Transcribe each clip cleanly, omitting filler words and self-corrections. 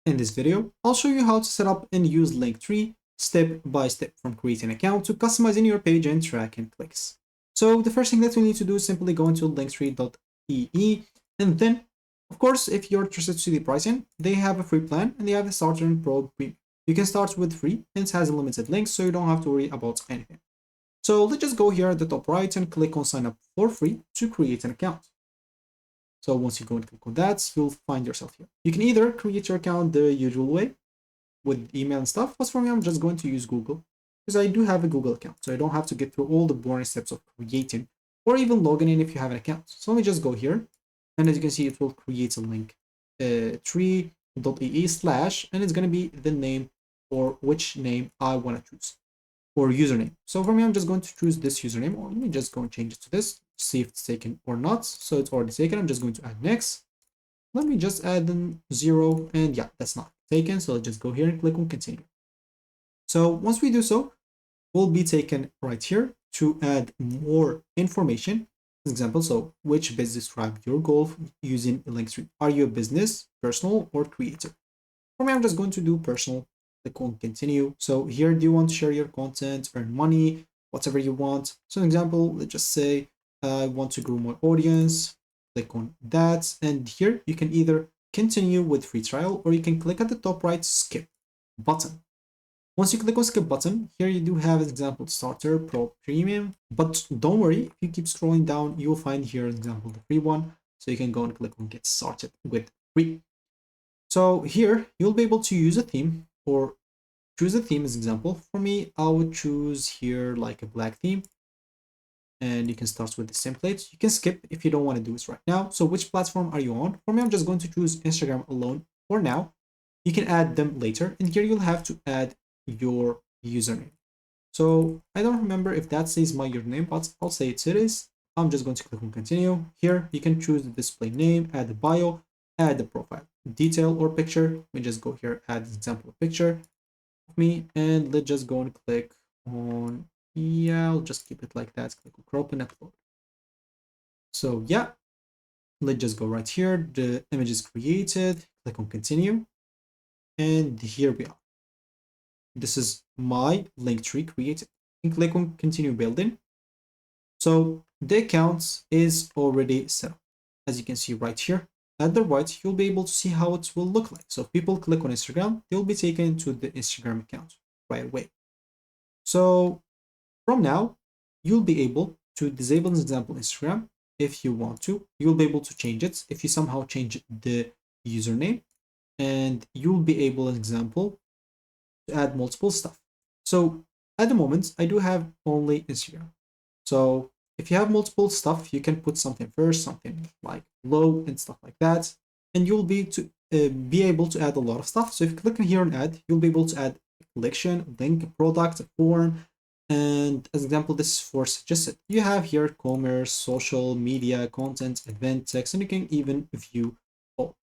In this video, I'll show you how to set up and use Linktree step by step from creating an account to customizing your page and tracking clicks. So the first thing that we need to do is simply go into linktree.ee, and then, of course, if you're interested to see the pricing, they have a free plan and they have a starter and pro premium. You can start with free and it has a limited links, so you don't have to worry about anything. So let's just go here at the top right and click on sign up for free to create an account. So once you go and click on that, you'll find yourself here. You can either create your account the usual way with email and stuff, but for me, I'm just going to use Google because I do have a Google account. So I don't have to get through all the boring steps of creating or even logging in if you have an account. So let me just go here. And as you can see, it will create a link tree.ee slash, and it's going to be the name or which name I want to choose or username. So for me, I'm just going to choose this username, or let me just go and change it to this, see if it's taken or not. So it's already taken. I'm just going to add next. Let me just add in 0, and yeah, that's not taken. So let's just go here and click on continue. So once we do so, we'll be taken right here to add more information. For example, so which business describe your goal using Linktree? Are you a business, personal, or creator? For me, I'm just going to do personal. Click on continue. So here, do you want to share your content, earn money, whatever you want? So an example, let's just say I want to grow my audience. Click on that, and here you can either continue with free trial or you can click at the top right skip button. Once you click on skip button, here you do have an example starter, pro, premium, but don't worry, if you keep scrolling down, you'll find here an example the free one, so you can go and click on get started with free. So here you'll be able to use a theme or choose a theme as example. For me, I would choose here like a black theme, and you can start with the templates. You can skip if you don't want to do this right now. So which platform are you on? For me, I'm just going to choose Instagram alone for now. You can add them later, and here you'll have to add your username. So I don't remember if that says my username, but I'll say it is. I'm just going to click on continue. Here you can choose the display name, add the bio, add the profile detail or picture. Let me just go here, add an example picture of me, and let's just go and click on, yeah, I'll just keep it like that. Click on crop and upload. So yeah, let's just go right here. The image is created. Click on continue, and here we are. This is my Linktree created. You can click on continue building. So the account is already set up. As you can see right here at the right, you'll be able to see how it will look like. So if people click on Instagram, they'll be taken to the Instagram account right away. So from now, you'll be able to disable, an example, Instagram. If you want to, you'll be able to change it. If you somehow change the username, and you'll be able, an example, to add multiple stuff. So at the moment, I do have only Instagram. So if you have multiple stuff, you can put something first, something like low and stuff like that, and you'll be able to add a lot of stuff. So if you click on here and add, you'll be able to add a collection, link, product, form, and as example, this is for suggested. You have here commerce, social media, content, event, text, and you can even view all.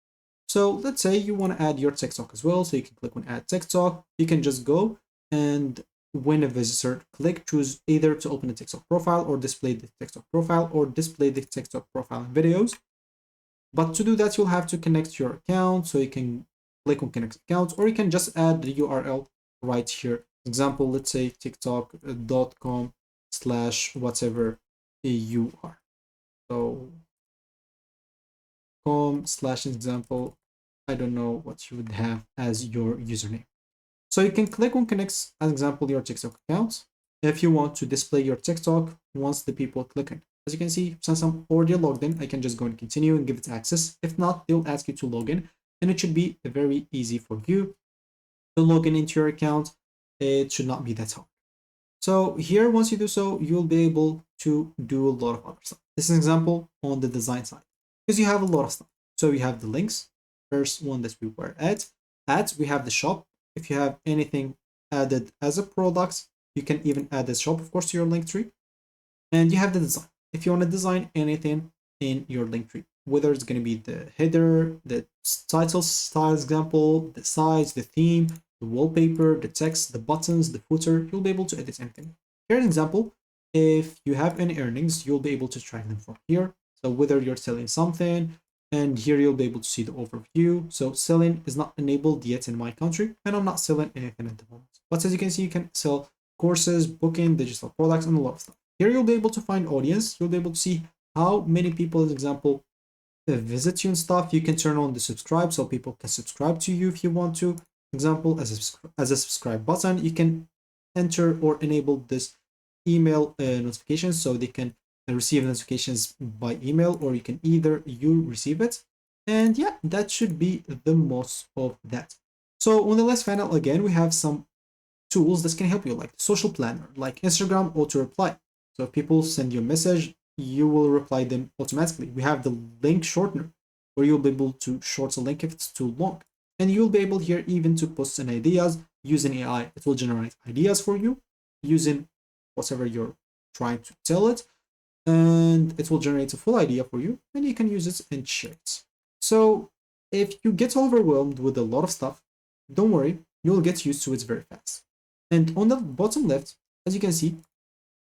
So let's say you want to add your TikTok as well. So you can click on add TikTok. You can just go and when a visitor click, choose either to open a TikTok profile or display the TikTok profile or display the TikTok profile and videos. But to do that, you'll have to connect your account. So you can click on connect account, or you can just add the URL right here. Example, let's say tiktok.com/whatever you are. So com/example, I don't know what you would have as your username. So you can click on connect, as example, your TikTok account if you want to display your TikTok once the people click in. As you can see, since I'm already logged in, I can just go and continue and give it access. If not, they'll ask you to log in, and it should be very easy for you to log in into your account. It should not be that hard. So here, once you do so, you'll be able to do a lot of other stuff. This is an example on the design side, because you have a lot of stuff. So you have the links, first one that we were at. Ads, we have the shop. If you have anything added as a product, you can even add this shop, of course, to your Linktree. And you have the design. If you want to design anything in your Linktree, whether it's going to be the header, the title style example, the size, the theme, the wallpaper, the text, the buttons, the footer, you'll be able to edit anything. Here's an example. If you have any earnings, you'll be able to track them from here. So whether you're selling something, And here you'll be able to see the overview. So selling is not enabled yet in my country, and I'm not selling anything at the moment. But as you can see, you can sell courses, booking, digital products, and a lot of stuff. Here you'll be able to find audience. You'll be able to see how many people, as example, visit you and stuff. You can turn on the subscribe so people can subscribe to you if you want to. Example, as a subscribe button, you can enter or enable this email notifications so they can receive notifications by email, or you can either you receive it. And yeah, that should be the most of that. So on the last panel, again, we have some tools that can help you, like social planner, like Instagram auto reply. So if people send you a message, you will reply them automatically. We have the link shortener, where you'll be able to short a link if it's too long. And you'll be able here even to post in ideas using AI. It will generate ideas for you using whatever you're trying to tell it, and it will generate a full idea for you, and you can use it and share it. So if you get overwhelmed with a lot of stuff, don't worry, you'll get used to it very fast. And on the bottom left, as you can see,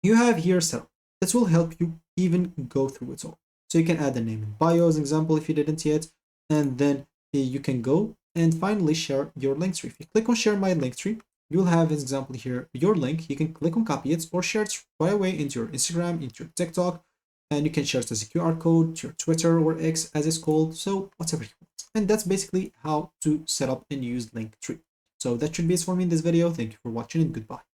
you have here setup that will help you even go through it all. So you can add a name and bio as an example if you didn't yet, and then you can go and finally share your Linktree. If you click on share my Linktree, you'll have, as example here, your link. You can click on copy it or share it right away into your Instagram, into your TikTok, and you can share it as a QR code to your Twitter or X as it's called, so whatever you want. And that's basically how to set up and use Linktree. So that should be it for me in this video. Thank you for watching and goodbye.